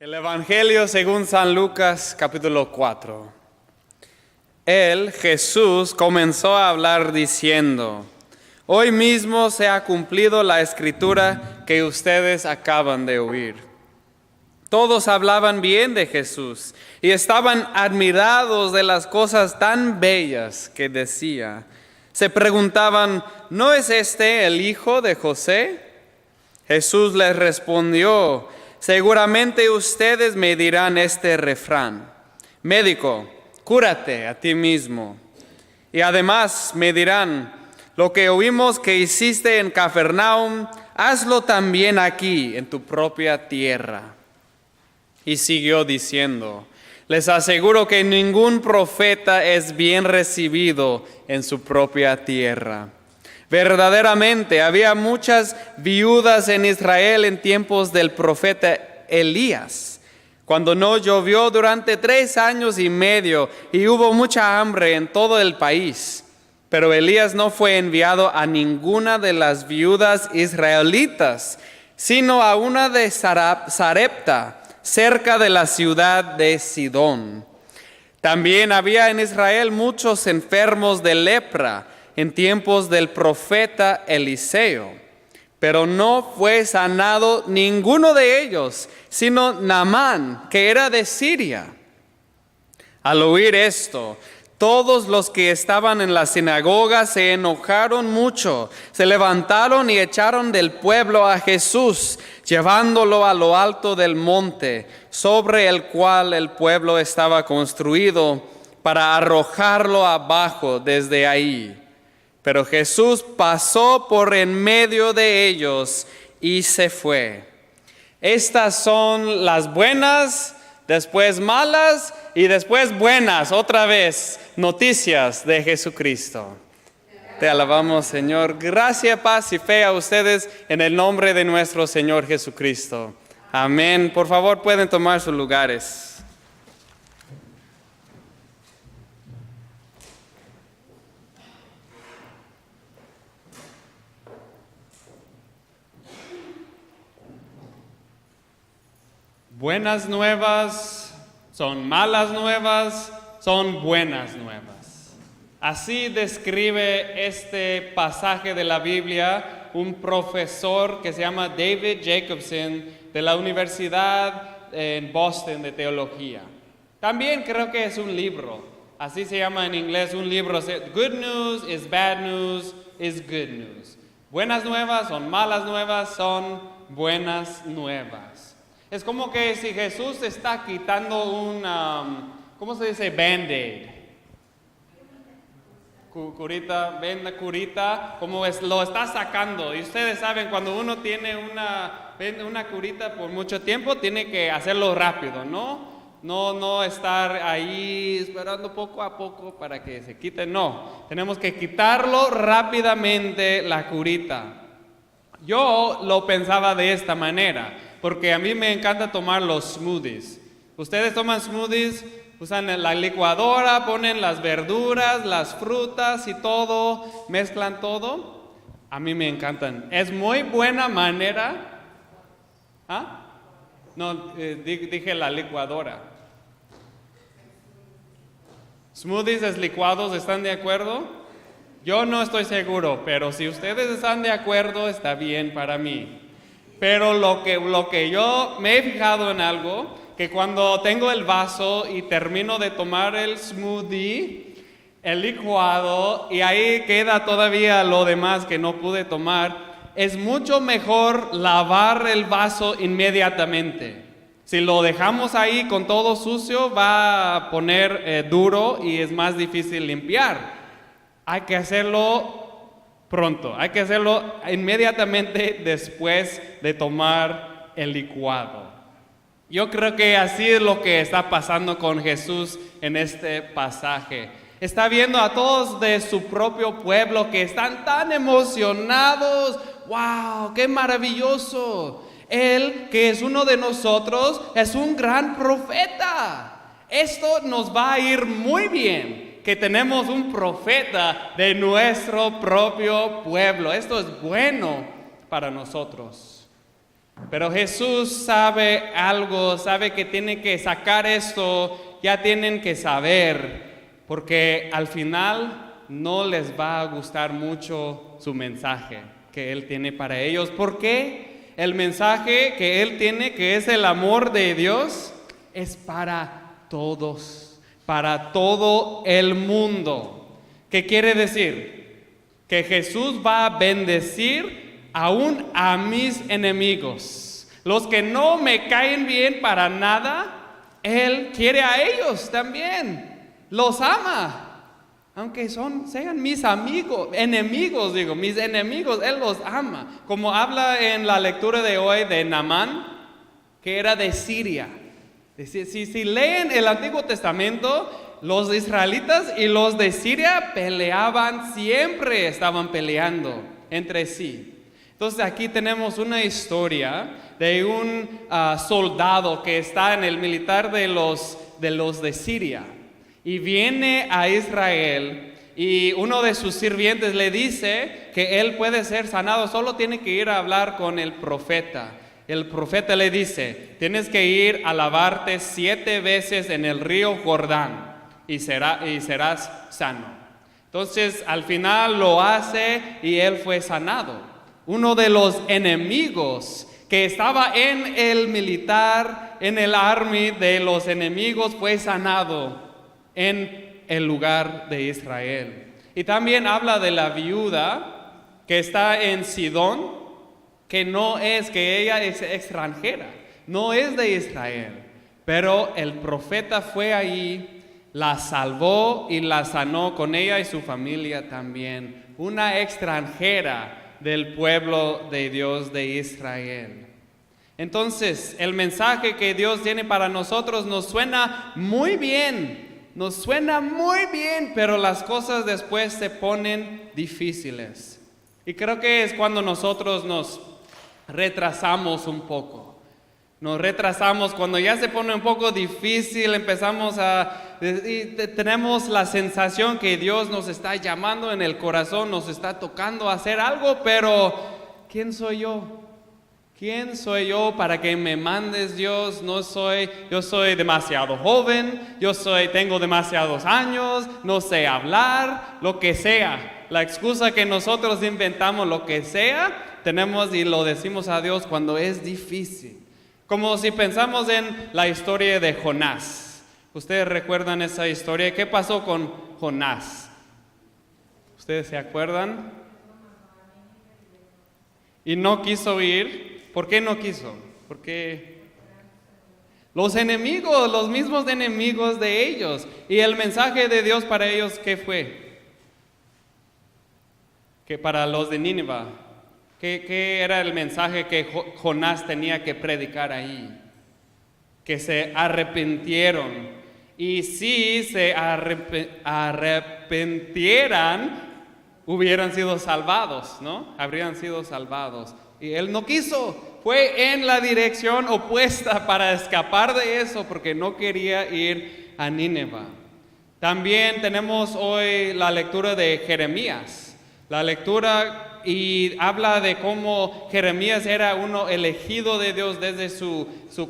El Evangelio según San Lucas, capítulo 4. Él, Jesús, comenzó a hablar diciendo: Hoy mismo se ha cumplido la escritura que ustedes acaban de oír. Todos hablaban bien de Jesús y estaban admirados de las cosas tan bellas que decía. Se preguntaban: ¿no es este el hijo de José? Jesús les respondió: seguramente ustedes me dirán este refrán: médico, cúrate a ti mismo. Y además me dirán: lo que oímos que hiciste en Cafarnaúm, hazlo también aquí en tu propia tierra. Y siguió diciendo: les aseguro que ningún profeta es bien recibido en su propia tierra. Verdaderamente había muchas viudas en Israel en tiempos del profeta Elías, cuando no llovió durante 3 años y medio y hubo mucha hambre en todo el país. Pero Elías no fue enviado a ninguna de las viudas israelitas, sino a una de Sarepta, cerca de la ciudad de Sidón. También había en Israel muchos enfermos de lepra en tiempos del profeta Eliseo, pero no fue sanado ninguno de ellos, sino Naamán, que era de Siria. Al oír esto, todos los que estaban en la sinagoga se enojaron mucho, se levantaron y echaron del pueblo a Jesús, llevándolo a lo alto del monte, sobre el cual el pueblo estaba construido, para arrojarlo abajo desde ahí. Pero Jesús pasó por en medio de ellos y se fue. Estas son las buenas, después malas y después buenas, otra vez, noticias de Jesucristo. Te alabamos, Señor. Gracia, paz y fe a ustedes en el nombre de nuestro Señor Jesucristo. Amén. Por favor, pueden tomar sus lugares. Buenas nuevas son malas nuevas, son buenas nuevas. Así describe este pasaje de la Biblia un profesor que se llama David Jacobson de la Universidad en Boston de Teología. También creo que es un libro, así se llama en inglés, un libro. Good news is bad news is good news. Buenas nuevas son malas nuevas, son buenas nuevas. Es como que si Jesús está quitando un, ¿cómo se dice? Band-aid. Curita, venda, curita, como lo está sacando. Y ustedes saben, cuando uno tiene una curita por mucho tiempo, tiene que hacerlo rápido, ¿no? No estar ahí esperando poco a poco para que se quite, no. Tenemos que quitarlo rápidamente la curita. Yo lo pensaba de esta manera, porque a mí me encanta tomar los smoothies. Ustedes toman smoothies, usan la licuadora, ponen las verduras, las frutas y todo, mezclan todo. A mí me encantan. Es muy buena manera. ¿Ah? No, dije la licuadora. Smoothies es licuados, ¿están de acuerdo? Yo no estoy seguro, pero si ustedes están de acuerdo, está bien para mí. Pero lo que yo me he fijado en algo, que cuando tengo el vaso y termino de tomar el smoothie, el licuado, y ahí queda todavía lo demás que no pude tomar, es mucho mejor lavar el vaso inmediatamente. Si lo dejamos ahí con todo sucio, va a poner duro y es más difícil limpiar. Hay que hacerlo pronto, hay que hacerlo inmediatamente después de tomar el licuado. Yo creo que así es lo que está pasando con Jesús en este pasaje. Está viendo a todos de su propio pueblo que están tan emocionados. ¡Wow! ¡Qué maravilloso! Él, que es uno de nosotros, es un gran profeta. Esto nos va a ir muy bien, que tenemos un profeta de nuestro propio pueblo. Esto es bueno para nosotros. Pero Jesús sabe algo, sabe que tiene que sacar esto, ya tienen que saber, porque al final no les va a gustar mucho su mensaje que Él tiene para ellos. ¿Por qué? El mensaje que Él tiene, que es el amor de Dios, es para todos, para todo el mundo. ¿Qué quiere decir? Que Jesús va a bendecir aún a mis enemigos. Los que no me caen bien para nada, Él quiere a ellos también. Los ama. Aunque sean mis enemigos, mis enemigos, Él los ama. Como habla en la lectura de hoy de Naamán, que era de Siria. Si leen el Antiguo Testamento, los israelitas y los de Siria peleaban, siempre estaban peleando entre sí. Entonces aquí tenemos una historia de un soldado que está en el militar de los de Siria. Y viene a Israel y uno de sus sirvientes le dice que él puede ser sanado, solo tiene que ir a hablar con el profeta. El profeta le dice, tienes que ir a lavarte 7 veces en el río Jordán y serás sano. Entonces al final lo hace y él fue sanado. Uno de los enemigos que estaba en el militar, en el army de los enemigos, fue sanado en el lugar de Israel. Y también habla de la viuda que está en Sidón, que ella es extranjera, no es de Israel, pero el profeta fue ahí, la salvó y la sanó con ella y su familia también, una extranjera del pueblo de Dios de Israel. Entonces, el mensaje que Dios tiene para nosotros nos suena muy bien, pero las cosas después se ponen difíciles. Y creo que es cuando nosotros nos retrasamos un poco. Nos retrasamos cuando ya se pone un poco difícil, tenemos la sensación que Dios nos está llamando en el corazón, nos está tocando hacer algo, pero ¿quién soy yo? ¿Quién soy yo para que me mandes, Dios? Yo soy demasiado joven, tengo demasiados años, no sé hablar, lo que sea. La excusa que nosotros inventamos, lo que sea, tenemos y lo decimos a Dios cuando es difícil. Como si pensamos en la historia de Jonás. ¿Ustedes recuerdan esa historia? ¿Qué pasó con Jonás? ¿Ustedes se acuerdan? Y no quiso ir. ¿Por qué no quiso? Porque los enemigos, los mismos enemigos de ellos. Y el mensaje de Dios para ellos, ¿qué fue? Que para los de Nínive, ¿qué era el mensaje que Jonás tenía que predicar ahí? Que se arrepintieron. Y si se arrepintieran, hubieran sido salvados, ¿no? Habrían sido salvados. Y él no quiso, fue en la dirección opuesta para escapar de eso, porque no quería ir a Nínive. También tenemos hoy la lectura de Jeremías. La lectura y habla de cómo Jeremías era uno elegido de Dios desde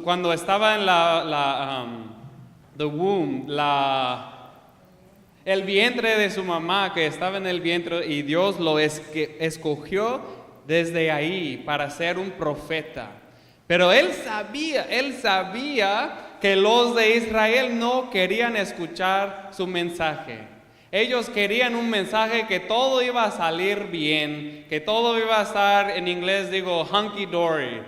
cuando estaba en the womb, el vientre de su mamá, que estaba en el vientre, y Dios lo escogió desde ahí para ser un profeta. Pero él sabía que los de Israel no querían escuchar su mensaje. Ellos querían un mensaje que todo iba a salir bien, que todo iba a estar, en inglés digo, hunky dory,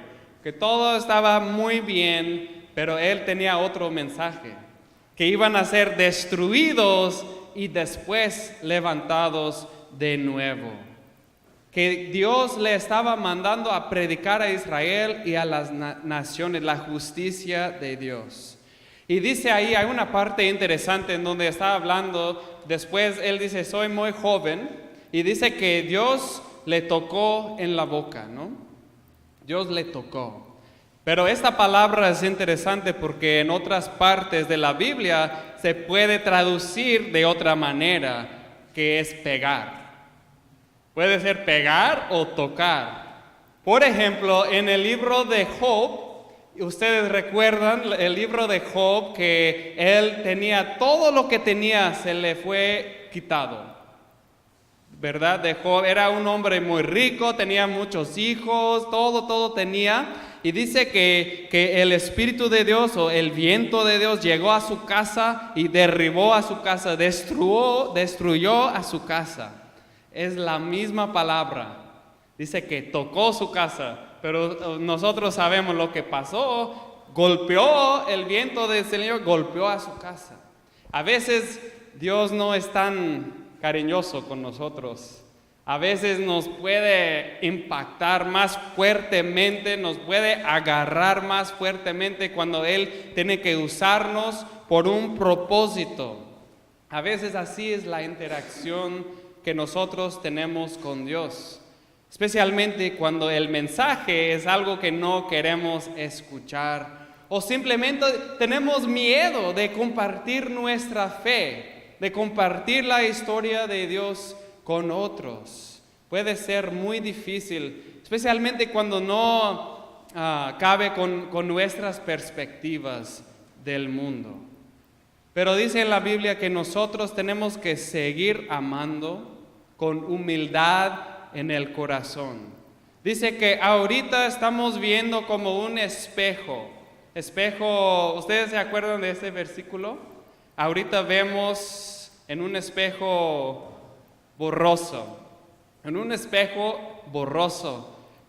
que todo estaba muy bien, pero él tenía otro mensaje, que iban a ser destruidos y después levantados de nuevo. Que Dios le estaba mandando a predicar a Israel y a las naciones la justicia de Dios. Y dice ahí, hay una parte interesante en donde está hablando, después él dice, soy muy joven, y dice que Dios le tocó en la boca, ¿no? Dios le tocó. Pero esta palabra es interesante porque en otras partes de la Biblia se puede traducir de otra manera, que es pegar. Puede ser pegar o tocar. Por ejemplo, en el libro de Job, ustedes recuerdan el libro de Job, que él tenía todo lo que tenía, se le fue quitado. ¿Verdad? De Job era un hombre muy rico, tenía muchos hijos, todo tenía. Y dice que el Espíritu de Dios o el viento de Dios llegó a su casa y derribó a su casa, destruyó a su casa. Es la misma palabra. Dice que tocó su casa, pero nosotros sabemos lo que pasó. Golpeó el viento del Señor, golpeó a su casa. A veces Dios no es tan cariñoso con nosotros. A veces nos puede impactar más fuertemente, nos puede agarrar más fuertemente cuando Él tiene que usarnos por un propósito. A veces así es la interacción que nosotros tenemos con Dios, especialmente cuando el mensaje es algo que no queremos escuchar o simplemente tenemos miedo de compartir nuestra fe, de compartir la historia de Dios con otros. Puede ser muy difícil, especialmente cuando no cabe con nuestras perspectivas del mundo. Pero dice en la Biblia que nosotros tenemos que seguir amando con humildad en el corazón. Dice que ahorita estamos viendo como un espejo. ¿Ustedes se acuerdan de ese versículo? Ahorita vemos en un espejo borroso,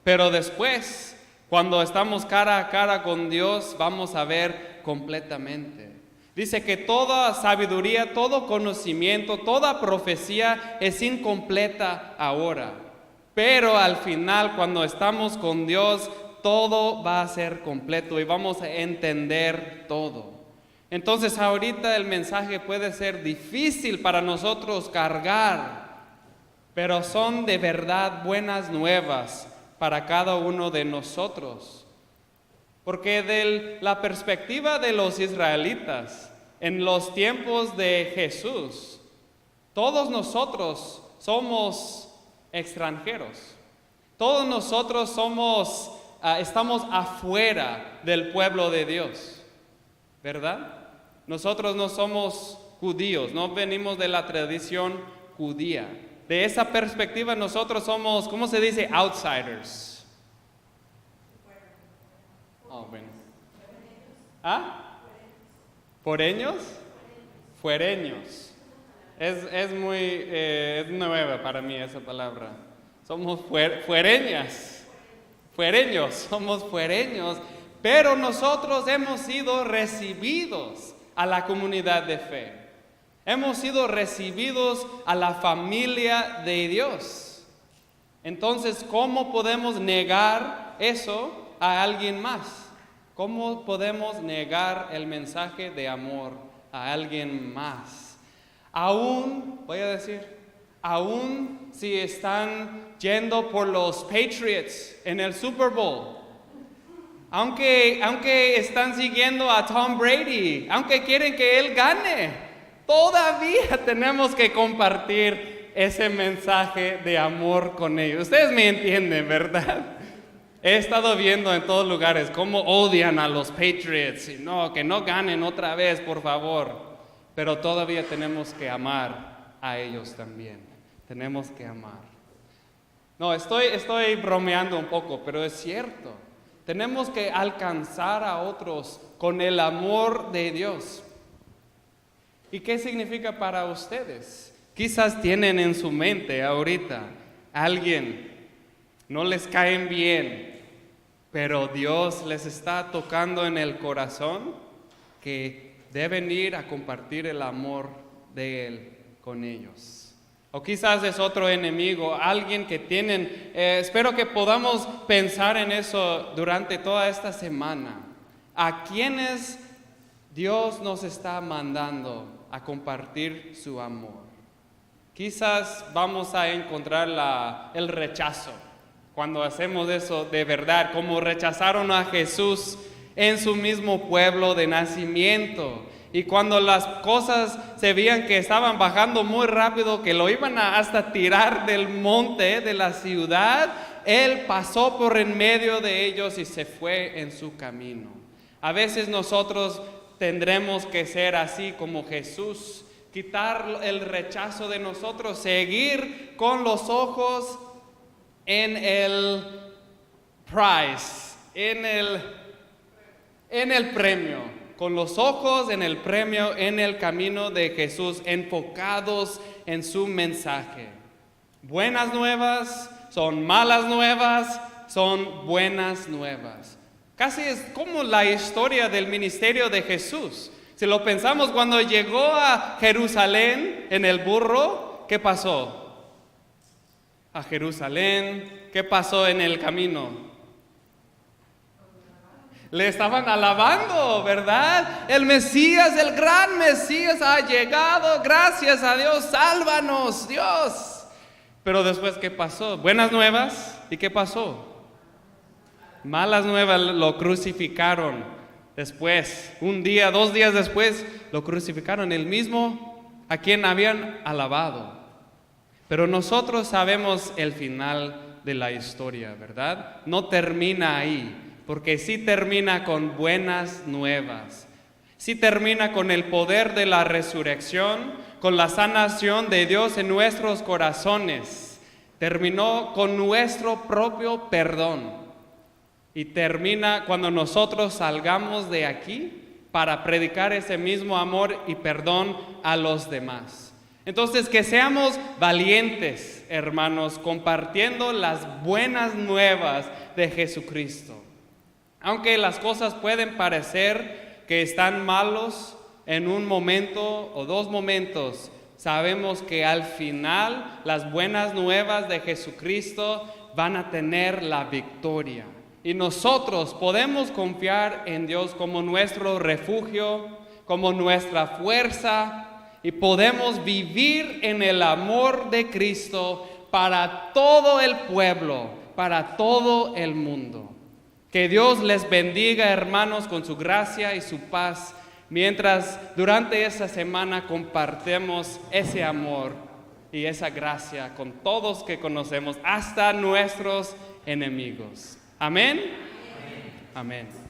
pero después, cuando estamos cara a cara con Dios, vamos a ver completamente. Dice que toda sabiduría, todo conocimiento, toda profecía es incompleta ahora, pero al final, cuando estamos con Dios, todo va a ser completo y vamos a entender todo. Entonces ahorita el mensaje puede ser difícil para nosotros cargar, pero son de verdad buenas nuevas para cada uno de nosotros. Porque de la perspectiva de los israelitas, en los tiempos de Jesús, todos nosotros somos extranjeros. Todos nosotros estamos afuera del pueblo de Dios, ¿verdad? Nosotros no somos judíos, no venimos de la tradición judía. De esa perspectiva nosotros somos, ¿cómo se dice? Outsiders. Oh, bueno. ¿Ah? ¿Poreños? Fuereños. Es muy es nueva para mí esa palabra. Somos fuereñas. Fuereños, somos fuereños. Pero nosotros hemos sido recibidos a la comunidad de fe. Hemos sido recibidos a la familia de Dios. Entonces, ¿cómo podemos negar eso a alguien más? ¿Cómo podemos negar el mensaje de amor a alguien más? Aún si están yendo por los Patriots en el Super Bowl, aunque están siguiendo a Tom Brady, aunque quieren que él gane, todavía tenemos que compartir ese mensaje de amor con ellos. Ustedes me entienden, ¿verdad? He estado viendo en todos lugares cómo odian a los Patriots y que no ganen otra vez, por favor. Pero todavía tenemos que amar a ellos también. Tenemos que amar. No, estoy bromeando un poco, pero es cierto. Tenemos que alcanzar a otros con el amor de Dios. ¿Y qué significa para ustedes? Quizás tienen en su mente ahorita alguien, no les caen bien, pero Dios les está tocando en el corazón que deben ir a compartir el amor de Él con ellos. O quizás es otro enemigo, alguien que tienen. Espero que podamos pensar en eso durante toda esta semana. ¿A quiénes Dios nos está mandando a compartir su amor? Quizás vamos a encontrar el rechazo cuando hacemos eso de verdad, como rechazaron a Jesús en su mismo pueblo de nacimiento. Y cuando las cosas se veían que estaban bajando muy rápido, que lo iban a hasta tirar del monte de la ciudad, Él pasó por en medio de ellos y se fue en su camino. A veces nosotros tendremos que ser así como Jesús, quitar el rechazo de nosotros, seguir con los ojos en el prize, en el premio, con los ojos en el premio, en el camino de Jesús, enfocados en su mensaje. Buenas nuevas son malas nuevas, son buenas nuevas. Casi es como la historia del ministerio de Jesús. Si lo pensamos, cuando llegó a Jerusalén en el burro, ¿qué pasó? A Jerusalén, ¿qué pasó en el camino? Le estaban alabando, ¿verdad? El Mesías, el gran Mesías ha llegado, gracias a Dios, sálvanos, Dios. Pero después, ¿qué pasó? Buenas nuevas, ¿y qué pasó? Malas nuevas, lo crucificaron. Después, un día, 2 días después, lo crucificaron, el mismo a quien habían alabado. Pero nosotros sabemos el final de la historia, ¿verdad? No termina ahí, porque sí termina con buenas nuevas. Sí termina con el poder de la resurrección, con la sanación de Dios en nuestros corazones. Terminó con nuestro propio perdón. Y termina cuando nosotros salgamos de aquí para predicar ese mismo amor y perdón a los demás. Entonces, que seamos valientes, hermanos, compartiendo las buenas nuevas de Jesucristo. Aunque las cosas pueden parecer que están malos en un momento o 2 momentos, sabemos que al final las buenas nuevas de Jesucristo van a tener la victoria. Y nosotros podemos confiar en Dios como nuestro refugio, como nuestra fuerza, y podemos vivir en el amor de Cristo para todo el pueblo, para todo el mundo. Que Dios les bendiga, hermanos, con su gracia y su paz, mientras durante esta semana compartemos ese amor y esa gracia con todos que conocemos, hasta nuestros enemigos. Amén. Amén.